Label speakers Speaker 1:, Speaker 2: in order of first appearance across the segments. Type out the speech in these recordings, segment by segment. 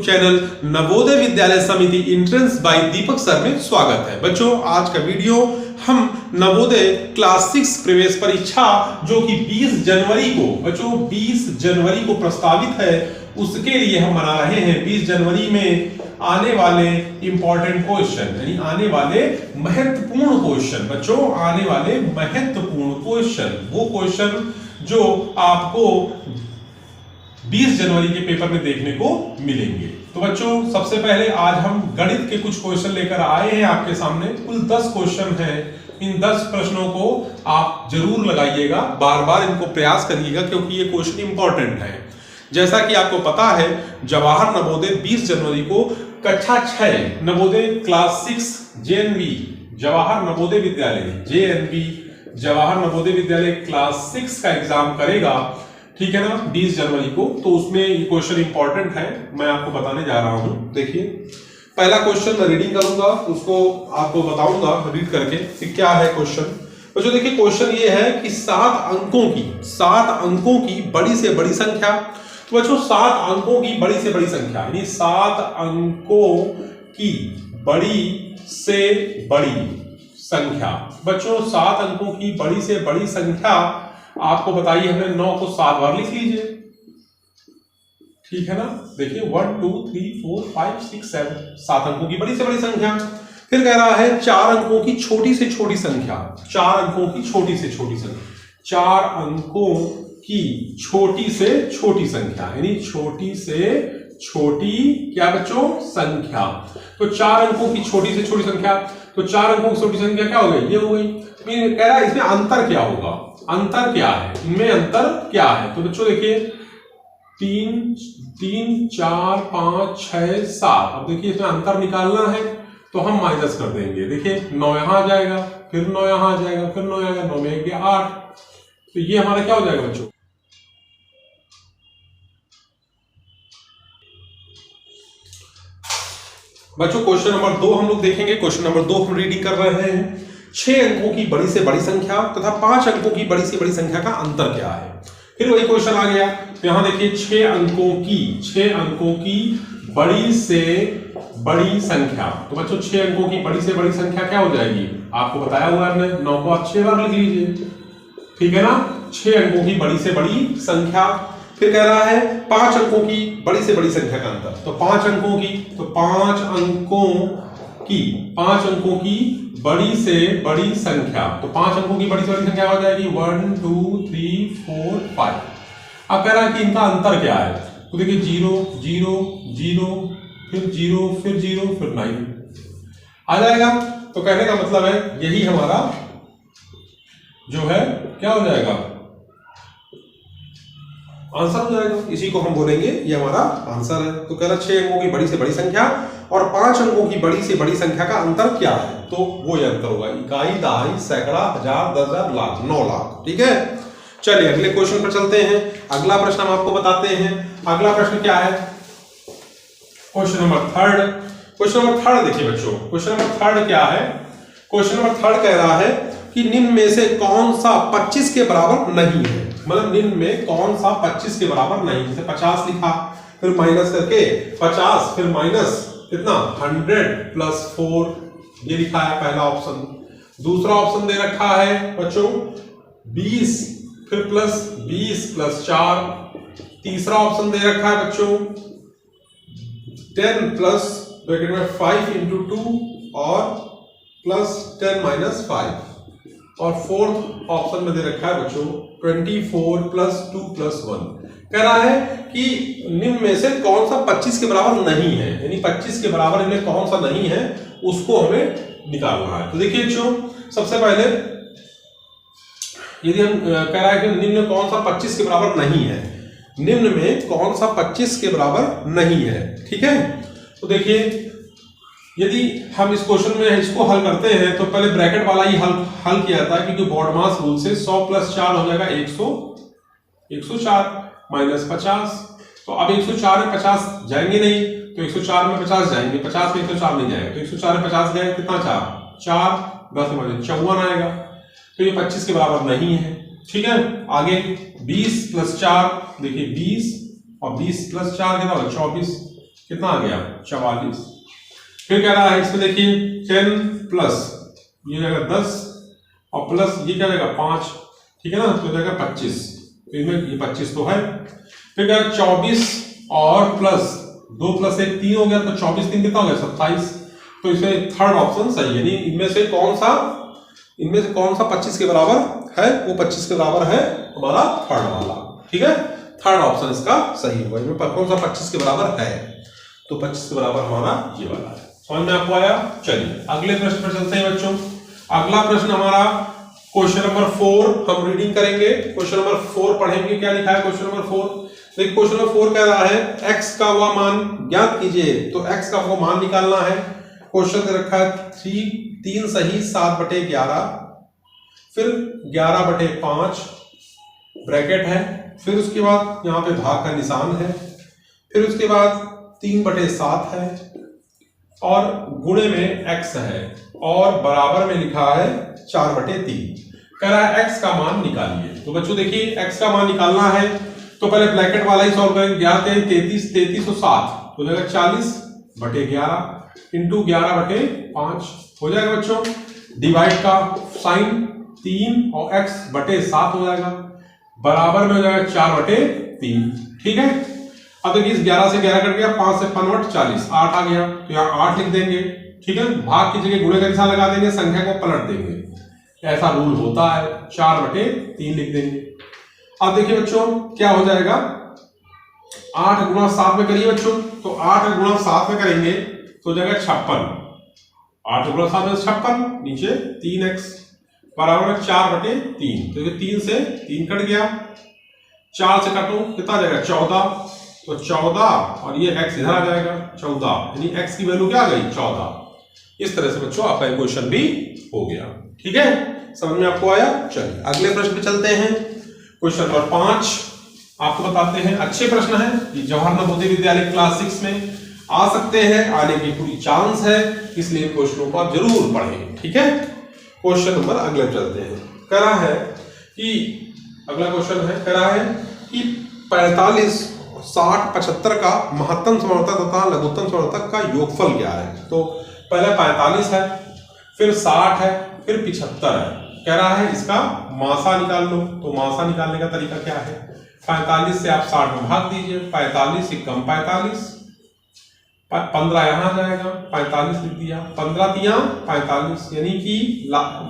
Speaker 1: Channel Navodaya Vidyalaya समिति entrance bye दीपक sir में स्वागत है। बच्चों, आज का वीडियो हम नवोदय क्लास 6 प्रवेश परीक्षा जो कि 20 जनवरी को बच्चों 20 जनवरी को प्रस्तावित है, उसके लिए हम बना रहे हैं। 20 जनवरी में आने वाले इंपॉर्टेंट क्वेश्चन, यानी आने वाले महत्वपूर्ण क्वेश्चन, बच्चों आने वाले महत्वपूर्ण क्वेश्चन, वो क्वेश्चन जो आपको 20 जनवरी के पेपर में देखने को मिलेंगे। तो बच्चों, सबसे पहले आज हम गणित के कुछ क्वेश्चन लेकर आए हैं आपके सामने। कुल 10 क्वेश्चन हैं। इन 10 प्रश्नों को आप जरूर लगाइएगा, बार बार इनको प्रयास करिएगा, क्योंकि ये क्वेश्चन इंपॉर्टेंट है। जैसा कि आपको पता है, जवाहर नवोदय 20 जनवरी को कक्षा 6 Navodaya class 6 JNV Jawahar Navodaya Vidyalaya JNV Jawahar Navodaya Vidyalaya class 6 का एग्जाम करेगा, ठीक है ना, 20 जनवरी को। तो उसमें ये क्वेश्चन इंपॉर्टेंट है, मैं आपको बताने जा रहा हूं। देखिए, पहला क्वेश्चन मैं रीडिंग करूंगा, उसको आपको बताऊंगा रीड करके कि क्या है क्वेश्चन। बच्चों देखिए, क्वेश्चन ये है कि 7 अंकों की बड़ी से बड़ी संख्या। तो बच्चों 7 अंकों की बड़ी से बड़ी संख्या, यानी 7 अंकों की बड़ी से बड़ी संख्या। बच्चों 7 अंकों की बड़ी से बड़ी संख्या आपको बताइए, हमने 9 को 7 बार लिख लीजिए, ठीक है ना। देखिए 1 2 3 4 5 6 7 7 अंकों की बड़ी से बड़ी संख्या। फिर कह रहा है 4 अंकों की छोटी से छोटी संख्या, 4 अंकों की छोटी से छोटी संख्या, 4 अंकों की छोटी से छोटी संख्या, यानी छोटी से छोटी क्या बच्चों संख्या। तो 4 अंकों की छोटी से छोटी संख्या, तो 4 अंकों की छोटी संख्या क्या हो गई, ये हो गई। कह रहा है इसमें अंतर क्या होगा, अंतर क्या है, इनमें अंतर क्या है। तो बच्चों देखिए 3 4 5 6 7, अब देखिए इसमें अंतर निकालना है तो हम माइनस कर देंगे। देखिए 9 यहां आ जाएगा, फिर 9 यहां आ जाएगा, फिर 9 आएगा, 9 में 1 गया 8, तो ये हमारा क्या हो जाएगा बच्चों। बच्चों क्वेश्चन नंबर 2 हम लोग देखेंगे। क्वेश्चन नंबर 2 हम रीडिंग कर रहे हैं। 6 अंकों की बड़ी से बड़ी संख्या तथा 5 अंकों की बड़ी से बड़ी संख्या का अंतर क्या है। फिर वही क्वेश्चन आ गया। यहां देखिए 6 अंकों की बड़ी से बड़ी संख्या। तो बच्चों 6 अंकों की बड़ी से बड़ी संख्या क्या हो जाएगी, आपको बताया हुआ है, 9 को आप 6 बार लिख लीजिए, ठीक है ना। 6 अंकों की बड़ी से बड़ी संख्या। फिर कह रहा है 5 अंकों की बड़ी से बड़ी संख्या का अंतर। तो 5 अंकों की, तो 5 अंकों की बड़ी से बड़ी संख्या, तो 5 अंकों की बड़ी से बड़ी संख्या हो जाएगी 1 2 3 4 5। अब कह रहा है कि इनका अंतर क्या है। तो देखिए 0 0 0 फिर 0 फिर 0 फिर 9 आ जाएगा। तो कहने का मतलब है यही हमारा जो है क्या हो जाएगा, आंसर हो जाएगा। इसी को हम बोलेंगे ये हमारा आंसर है। तो कह रहा 6 अंकों की बड़ी से बड़ी संख्या और 5 अंकों की बड़ी से बड़ी संख्या का अंतर क्या है। तो वो ये अंतर होगा इकाई, दहाई, सैकड़ा, हजार, 10,000, लाख, 9 लाख, ठीक है। चलिए अगले क्वेश्चन पर चलते हैं। अगला प्रश्न हम आपको बताते हैं। अगला प्रश्न क्या है, क्वेश्चन नंबर 3। क्वेश्चन नंबर 3 देखिए बच्चों, क्वेश्चन नंबर 3 क्या है। क्वेश्चन नंबर 3 कह रहा है कि निम्न में से कौन सा 25 के बराबर नहीं है। मतलब निम्न में कौन सा 25 के बराबर नहीं। जैसे 50 लिखा, फिर माइनस करके 50, फिर माइनस कितना 100 प्लस 4, ये लिखा है पहला ऑप्शन। दूसरा ऑप्शन दे रखा है बच्चों 20, फिर प्लस 20 प्लस 4। तीसरा ऑप्शन दे रखा है बच्चों 10 प्लस ब्रैकेट में 5 इंटू 2 और प्लस 10 माइनस 5। और फोर्थ ऑप्शन में दे रखा है बच्चों 24 प्लस 2 प्लस 1। कह रहा है कि निम्न में से कौन सा 25 के बराबर नहीं है, यानी 25 के बराबर इनमें कौन सा नहीं है उसको हमें निकालना है। तो देखिए बच्चों, सबसे पहले यदि हम कह रहा है कि निम्न में कौन सा 25 के बराबर नहीं है, निम्न में कौन सा 25 के बराबर नहीं है, ठीक है। तो देखिए यदि हम इस क्वेश्चन में इसको हल करते हैं तो पहले ब्रैकेट वाला ही हल किया था, क्योंकि बॉडमास रूल से 100 प्लस 4 हो जाएगा 104 माइनस 50। तो अब 104 में 50 जाएंगे नहीं, तो 104 में 50 जाएंगे, 50 में 104 नहीं जाएगा, तो 104 में 50 गए, कितना 4 10 में 54 आएगा। तो ये 25 के बराबर नहीं है, ठीक है। आगे 20 प्लस 4, देखिए 20 और 20 प्लस 4 कितना होगा 24, कितना आ गया 44। फिर कह रहा है इसमें देखिए 10 प्लस ये जाएगा 10 और प्लस ये क्या जाएगा 5, ठीक है ना, तो जाएगा 25। तो इनमें ये 25 तो है। फिर कह रहा 24 और प्लस 2 प्लस 1 3 हो गया, तो 24 3 कितना हो गया 27। तो इसमें थर्ड ऑप्शन सही है। यानी इनमें से कौन सा 25 के बराबर है, वो 25 के बराबर है हमारा थर्ड वाला, ठीक है। थर्ड ऑप्शन इसका सही होगा। इनमें कौन सा 25 के बराबर है, तो 25 के बराबर हमारा ये वाला है। समझ में आपको आया। चलिए अगले प्रश्न पर चलते हैं बच्चों। अगला प्रश्न हमारा क्वेश्चन नंबर 4 हम रीडिंग करेंगे। क्वेश्चन नंबर 4 पढ़ेंगे। क्या लिखा है क्वेश्चन नंबर 4? देखिए क्वेश्चन नंबर 4 कह रहा है x का वह मान ज्ञात कीजिए। तो x का वो मान निकालना है। क्वेश्चन दे रखा है 3 सही 7/11, फिर 11/5 ब्रैकेट है, फिर उसके बाद यहाँ पे भाग का निशान है, फिर उसके बाद 3/7 है और गुणे में x है और बराबर में लिखा है 4/3। कह रहा है x का मान निकालिए। तो बच्चों देखिए x का मान निकालना है तो पहले ब्रैकेट वाला ही सॉल्व करेंगे। 11 33 और 7 हो जाएगा 40/11 इंटू 11/5 हो जाएगा बच्चों। डिवाइड का साइन 3 और x/7 हो जाएगा, बराबर में हो जाएगा 4/3, ठीक है। अब देखिए इस 11 से 11 कट गया, 5 से 5 40, 8 आ गया, तो यहाँ 8 लिख देंगे, ठीक है। भाग की जगह गुणे का निशान लगा देंगे, संख्या को पलट देंगे, ऐसा रूल होता है। 4/3 लिख देंगे। अब देखिए बच्चों क्या हो जाएगा, 8 गुणा 7 में करिए बच्चों, तो 8 गुणा 7 में करेंगे तो हो जाएगा 56। 8 गुणा 7 में 56, नीचे 3x बराबर 4/3। तो ये 3 से 3 कट गया, 4 से काटो कितना आ जाएगा 14, तो 14 और ये x इधर आ जाएगा 14, यानी x की वैल्यू क्या आ गई 14। इस तरह से बच्चों आपका क्वेश्चन भी हो गया, ठीक है। समझ में आपको आया। चलिए अगले प्रश्न पे चलते हैं। क्वेश्चन नंबर 5 आपको बताते हैं। अच्छे प्रश्न है, ये जवाहर नवोदय विद्यालय क्लास 6 में आ सकते हैं, आने की पूरी चांस है, इसलिए क्वेश्चनों को आप जरूर पढ़ें, ठीक है। क्वेश्चन नंबर अगले चलते हैं। कह रहा है कि अगला क्वेश्चन है, कह रहा है कि 45 60 75 का महत्तम समावर्तक तथा लघुत्तम समावर्तक का योगफल क्या है। तो पहले 45 है, फिर 60 है, फिर 75 है। कह रहा है इसका मासा निकाल लो। तो मासा निकालने का तरीका क्या है, 45 से आप 60 में भाग दीजिए, 45 कम 45, 15 यहाँ जाएगा, 45 लिख दिया, 15 तिया 45, यानी कि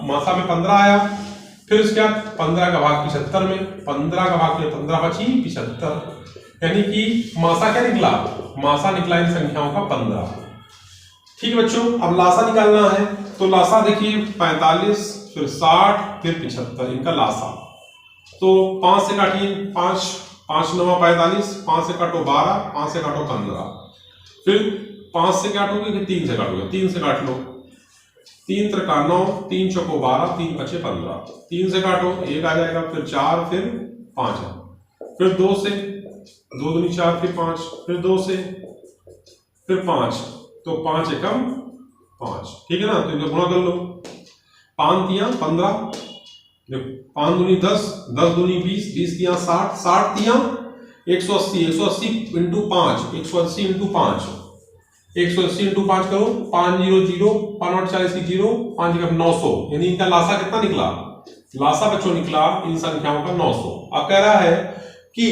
Speaker 1: मासा में 15 आया। फिर उसके बाद 15 का भाग 75 में, 15 का भाग 15 बची 75, यानी कि मासा क्या निकला, मासा निकला इन संख्याओं का 15। ठीक है बच्चों, अब लासा निकालना है। तो लासा देखिए 45 फिर 60 फिर 75, इनका लासा। तो 5 से काटिए, 5 5 9 45, 5 से काटो 12, 5 से काटो 15, फिर 5 से काटोगे कि 3 से काटोगे, 3 से काट लो, 3 त्रिका 9, 3 चौको 12, 3 बचे 15, 3 से काटो 1 आ जाएगा, फिर 4, फिर 5 है, फिर 2 से 2 दूनी 4, फिर 5, फिर 2 से, फिर 5, तो 5 एकम 5, ठीक है ना। तो इनको गुणा कर लो, 5 तिया 15, 5 दूनी 10, 10 दूनी 20, 20 तिया 60, 60 तिया 180, 180 इंटू 5, 180 इंटू 5, 180 इंटू 5 करो, 5 0 0, 5 40 की 0, 5 एकम 900, यानी इनका लासा कितना निकला, लासा बच्चों निकला इन संख्याओं का 900। अब कह रहा है कि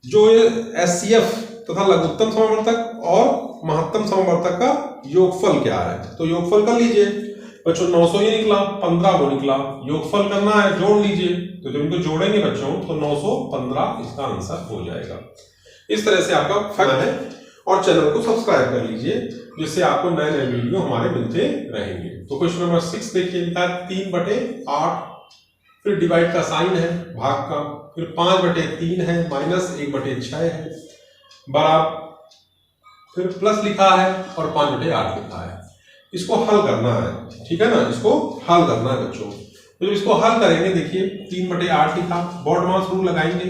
Speaker 1: जो ये एचसीएफ तथा लघुत्तम समावर्तक और महत्तम समावर्तक का योगफल क्या है। तो योगफल कर लीजिए बच्चों, 900 ही निकला, 15 वो निकला, योगफल करना है, जोड़ लीजिए। तो जब इनको जोड़ेंगे बच्चों तो 915 इसका आंसर हो जाएगा। इस तरह से आपका फायदा है, और चैनल को सब्सक्राइब कर लीजिए जिससे आपको नए नए वीडियो हमारे मिलते रहेंगे। तो क्वेश्चन नंबर 6 देखिए, लिखा है 3/8, फिर डिवाइड का साइन है भाग का, फिर 5/3 है, माइनस 1/6 है, बराबर, फिर प्लस लिखा है और 5/8 लिखा है। इसको हल करना है, ठीक है ना, इसको हल करना है बच्चों। तो इसको हल करेंगे, देखिए 3/8 लिखा, बोर्ड मास रूल लगाएंगे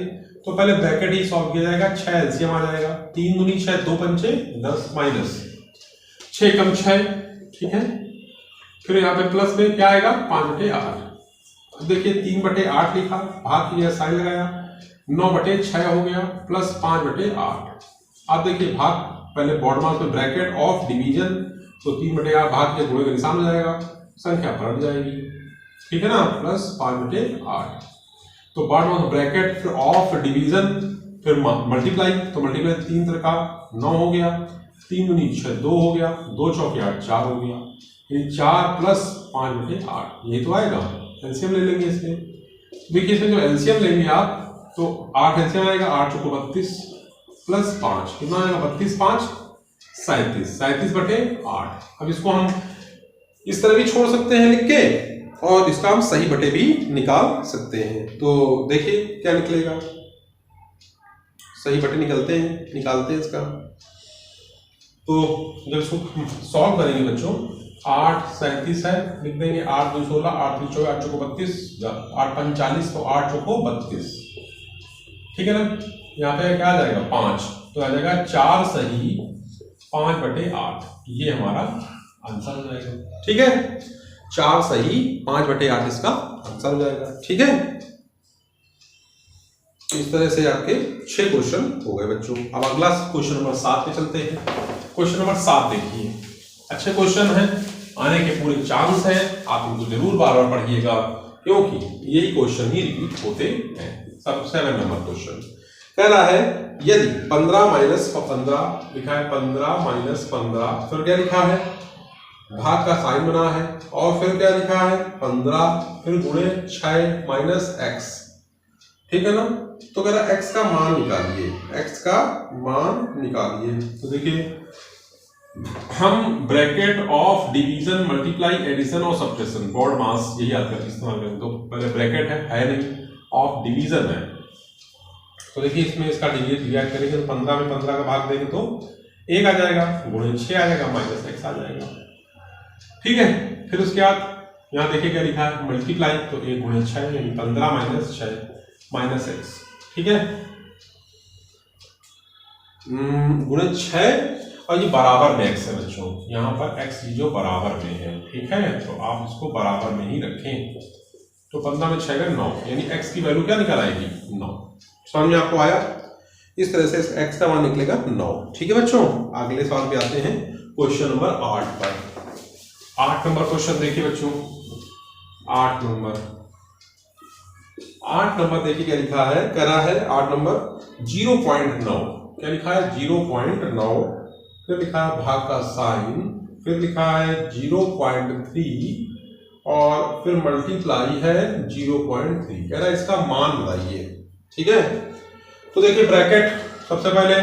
Speaker 1: तो पहले ब्रैकेट ही सॉल्व किया जाएगा, 6 एलसीएम आ जाएगा, 3 दूनी 6, 2 पंचे 10, माइनस 6 कम 6, ठीक है। फिर यहाँ पे प्लस में क्या आएगा 5/8। अब देखिए 3/8 लिखा, भाग किया, साइन लगाया, 9/6 हो गया, प्लस 5/8। अब देखिए भाग पहले बॉड मास में ब्रैकेट ऑफ डिवीजन, तो 3/8 भाग के गुणे का निशान हो जाएगा, संख्या पलट जाएगी, ठीक है ना, प्लस 5/8। तो बॉड मास ब्रैकेट फिर ऑफ डिवीजन फिर मल्टीप्लाई, तो मल्टीप्लाई 3 का 9 हो गया, 3 दूनी 6 2 हो गया, 2 चौके 8 4 हो गया, ये 4 प्लस 5/8 यही तो आएगा। एलसीएम ले लेंगे इसमें, देखिए इसमें जो एलसीएम लेंगे आप तो 8 एलसीएम आएगा, 8 चौको 32 प्लस 5 कितना आएगा, 32 5 37, 37/8। अब इसको हम इस तरह भी छोड़ सकते हैं लिख के, और इसका हम सही बटे भी निकाल सकते हैं। तो देखिए क्या निकलेगा, सही बटे निकलते हैं इसका। तो जब इसको सॉल्व करेंगे बच्चों, 8 37 है, लिख देंगे 8 2 16, 8 3 24, 8 चौको 32, 8 5 40, तो 8 चौको 32, ठीक है ना। यहाँ पे क्या आ जाएगा 5, तो आ जाएगा 4 सही 5/8, ये हमारा आंसर हो जाएगा, ठीक है। 4 सही 5/8 इसका आंसर हो जाएगा, ठीक है। इस तरह से आपके 6 क्वेश्चन हो गए बच्चों। अब अगला क्वेश्चन नंबर 7 पे चलते हैं। क्वेश्चन नंबर 7 देखिए, अच्छे क्वेश्चन हैं, आने के पूरे चांस हैं, आप इनको जरूर बार बार पढ़िएगा, क्योंकि यही क्वेश्चन ही रिपीट होते हैं। सब 7 नंबर क्वेश्चन कह रहा है, यदि 15 माइनस 15 लिखा है, 15 माइनस 15, फिर क्या लिखा है, भाग का साइन बना है, और फिर क्या लिखा है 15 फिर गुणे 6 माइनस x, ठीक है ना। तो कह रहा x का मान निकालिए, x का मान निकालिए। तो देखिए हम bracket of division multiply addition और सब्ट्रैक्शन बॉड मास यही याद करके इस्तेमाल करें। तो पहले ब्रैकेट है नहीं, ऑफ डिवीजन है, तो देखिए इसमें इसका डिवाइड करेंगे तो 15 में 15 का भाग देंगे तो 1 आ जाएगा, गुणे 6 आ जाएगा, माइनस x आ जाएगा, ठीक है। फिर उसके बाद यहाँ देखिए क्या लिखा है, मल्टीप्लाई, तो 1 गुणे 6 यानी 15 माइनस 6 माइनस x, ठीक है, गुणे 6, और ये बराबर में x है बच्चों, यहाँ पर x जो बराबर में है, ठीक है, तो आप इसको बराबर में ही रखें। तो 15 में 6 का 9, यानी x की वैल्यू क्या निकल आएगी 9। समझ में आपको आया, इस तरह से x का मान निकलेगा 9, ठीक है बच्चों। अगले सवाल पे आते हैं क्वेश्चन नंबर 8 पर। 8 नंबर क्वेश्चन देखिए बच्चों, 8 नंबर देखिए क्या लिखा है, कह रहा है 8 नंबर 0.9, क्या लिखा है 0.9, फिर लिखा है भाग का साइन, फिर लिखा है 0.3, और फिर मल्टीप्लाई है 0.3, कह रहा है इसका मान बताइए, ठीक है। तो देखिए ब्रैकेट सबसे पहले,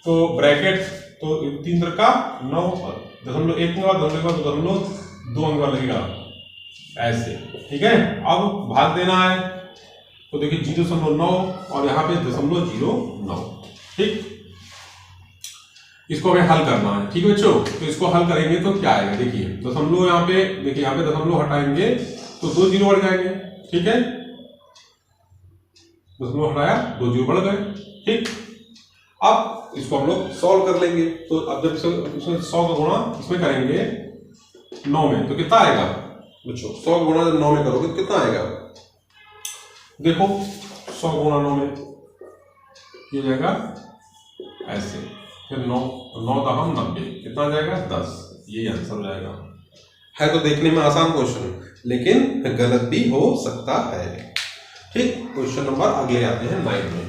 Speaker 1: तो ब्रैकेट तो 3 का 9, 0.1 के बाद 0.2 अंक लगेगा ऐसे, ठीक है। अब भाग देना है, तो देखिए 0.9 और यहाँ पे 0.09, ठीक। इसको हमें हल करना है, ठीक है बच्चों। तो इसको हल करेंगे तो क्या आएगा, देखिए दशमलव यहाँ पे, देखिए यहाँ पे दशमलव हटाएंगे तो 2 जीरो बढ़ जाएंगे, ठीक है, दशमलव हटाया 2 जीरो बढ़ गए, ठीक। अब इसको हम लोग सॉल्व कर लेंगे, तो अब जब इसमें 100 का गुणा इसमें करेंगे 9 में, तो कितना आएगा बच्चों, 100 गुणा जब 9 में करोगे तो कितना आएगा, देखो 100 गुणा 9 में ये जाएगा ऐसे, फिर 9 दहम 90, कितना आ जाएगा 10, ये आंसर हो जाएगा। है तो देखने में आसान क्वेश्चन, लेकिन गलत भी हो सकता है, ठीक। क्वेश्चन नंबर अगले आते हैं 9 में।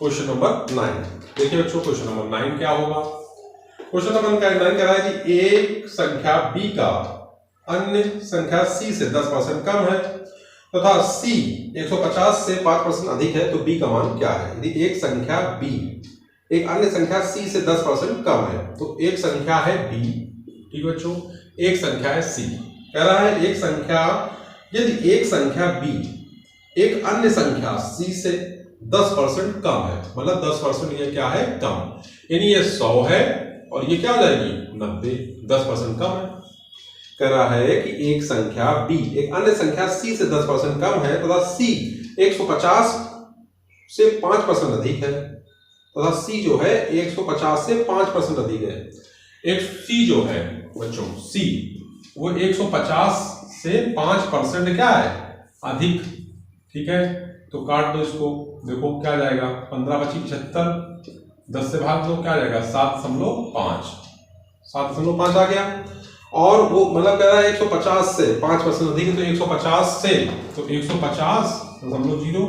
Speaker 1: क्वेश्चन नंबर 9 देखिए बच्चों, क्वेश्चन नंबर 9 क्या होगा। क्वेश्चन नंबर 9 कह रहा है कि एक संख्या b का अन्य संख्या c से 10% कम है तथा c 150 से 5% अधिक है, तो b का मान क्या है। यदि एक संख्या b एक अन्य संख्या c से 10% कम है, तो एक संख्या है b, ठीक बच्चों, एक संख्या है c। कह रहा है एक संख्या, यदि एक संख्या b एक अन्य संख्या c से 10% कम है, मतलब 10% ये क्या है कम, यानी ये 100 है और ये क्या हो जाएगी 90, 10% कम है। कह रहा है कि एक संख्या b एक अन्य संख्या c से 10% कम है तथा c 150 से 5% अधिक है, तथा c जो है 150 से 5% अधिक है। एक c जो है बच्चों c वो 150 से 5% क्या है अधिक, ठीक है। तो काट दो इसको, देखो क्या जाएगा, 15 × 25 = 75, 10 से भाग दो, क्या जाएगा 7.5, 7.5 आ गया। और वो मतलब कह रहा है 150 से 5% अधिक है, तो 150 से, तो 150.0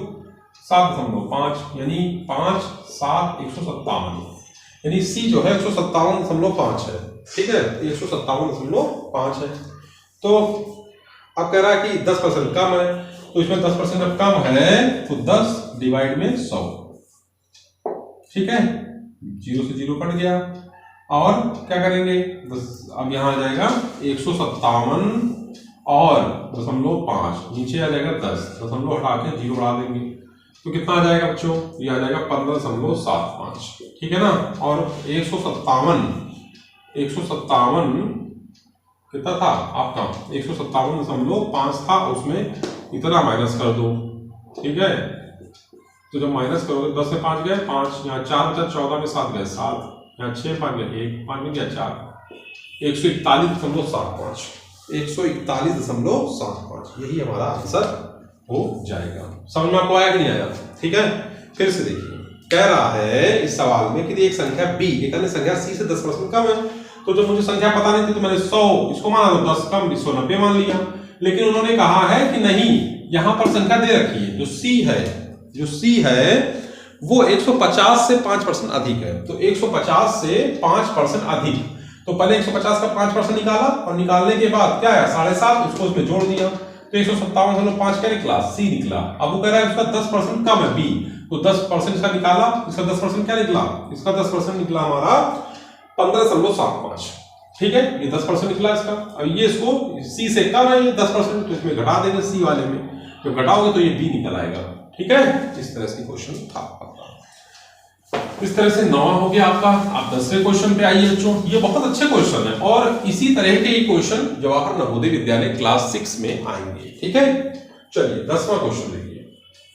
Speaker 1: 7.5 यानी 5 7 157, यानी सी जो है 157.5 है। ठीक है, 157.5 है। तो अब कह रहा है कि 10% कम है, तो इसमें 10% जब कम है तो 10 डिवाइड में 100। ठीक है, 0 से 0 कट गया। और क्या करेंगे, अब यहां आ जाएगा 157 और 0.5, नीचे आ जाएगा 10, दशमलव हटा के 0 बढ़ा देंगे, तो कितना आ जाएगा बच्चों, ये आ जाएगा 15.75। ठीक है ना। और 157 कितना था आपका, 157.5 था, उसमें इतना माइनस कर दो। ठीक है, तो जब माइनस करोगे 10 से 5 गए 5, यहाँ 4 बचा, 14 में 7 गए 7, यहाँ 6 5 गए 1, 5 में गया 4, 141.75, 141.75, यही हमारा आंसर हो जाएगा। समझ में आपको आया कि नहीं आया? ठीक है, फिर से देखिए, कह रहा है इस सवाल में कि एक संख्या b एक अन्य संख्या c से 10% कम है। तो जब मुझे संख्या पता नहीं थी तो मैंने 100 इसको माना, तो 10 कम 190 मान लिया। लेकिन उन्होंने कहा है कि नहीं, यहां पर संख्या दे रखी है, जो c है वो 150 से 5% अधिक है। तो 150 से 5% अधिक, तो पहले 150 का 5% निकाला, और निकालने के बाद क्या है 7.5, उसको उसमें जोड़ दिया, तो 157.5 क्या निकला, सी निकला। अब वो कह रहा है उसका 10% कम है b, तो 10% इसका निकाला, इसका 10% क्या निकला, इसका 10% निकला हमारा 15.75। ठीक है, ये 10% निकला इसका। अब ये इसको सी से कम है ये 10%, तो इसमें घटा देंगे सी वाले में, जब घटाओगे तो ये बी निकल आएगा। ठीक है, इस तरह से क्वेश्चन था आपका। इस तरह से 9वां हो गया आपका। आप 10वें क्वेश्चन पे आइए बच्चों, ये बहुत अच्छे क्वेश्चन है, और इसी तरह के ये क्वेश्चन जवाहर नवोदय विद्यालय क्लास 6 में आएंगे। ठीक है, चलिए 10वां क्वेश्चन देखिए।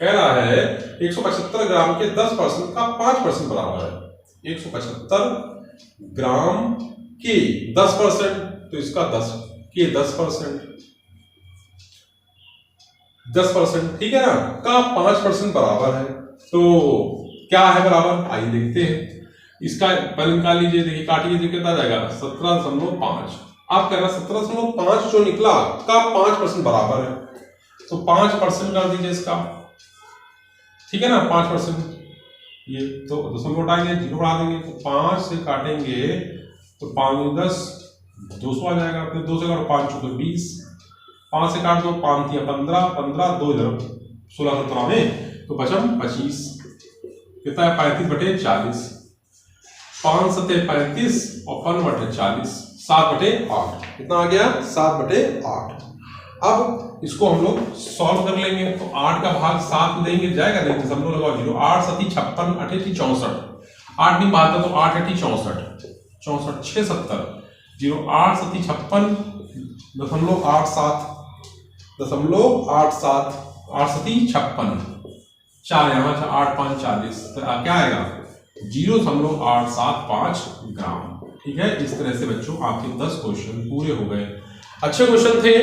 Speaker 1: कह रहा है 175 ग्राम के 10% का 5% बराबर है। 175 ग्राम के 10%, तो इसका 10 के 10%, ठीक है ना, का 5% बराबर है। तो क्या है बराबर, आइए देखते हैं। इसका पहले निकाल लीजिए, देखिए काटिए, देखिए कितना जाएगा 17.5। आप कह रहे हैं 17.5 जो निकला का 5% बराबर है, तो 5% कर दीजिए इसका। ठीक है ना, 5%, ये तो दशमलव उठाएंगे 0 बढ़ा देंगे, तो 5 से काटेंगे तो 5 10 200 आ जाएगा। फिर 2 से काटो 5 चौके 20, 5 से काट दो 5 3 15, 15 2 इधर 16 17 में, तो बचा 25, कितना है 35/40, 5 7 35 और 5/40, 7/8, कितना आ गया 7/8। अब इसको हम लोग सॉल्व कर लेंगे, तो 8 का भाग 7 में देंगे, जाएगा नहीं, दशमलव लगाओ 0, 8 7 56, 8 8 64, 8 नहीं भागता तो 8 8 64, 64 6 70, 0 8 7 56 दशमलव 87, दशमलव 87, 8 7 56, 4 यहाँ 8 5 40, तो क्या आएगा 0.875 ग्राम। ठीक है, इस तरह से बच्चों आपके 10 क्वेश्चन पूरे हो गए। अच्छे क्वेश्चन थे,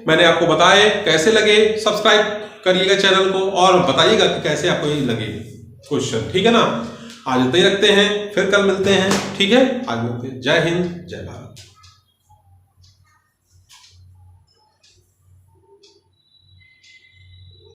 Speaker 1: मैंने आपको बताए। कैसे लगे सब्सक्राइब करिएगा चैनल को, और बताइएगा कि कैसे आपको ये लगे क्वेश्चन। ठीक है ना, आज इतना ही रखते हैं, फिर कल मिलते हैं। ठीक है, आज मिलते हैं। जय हिंद, जय भारत।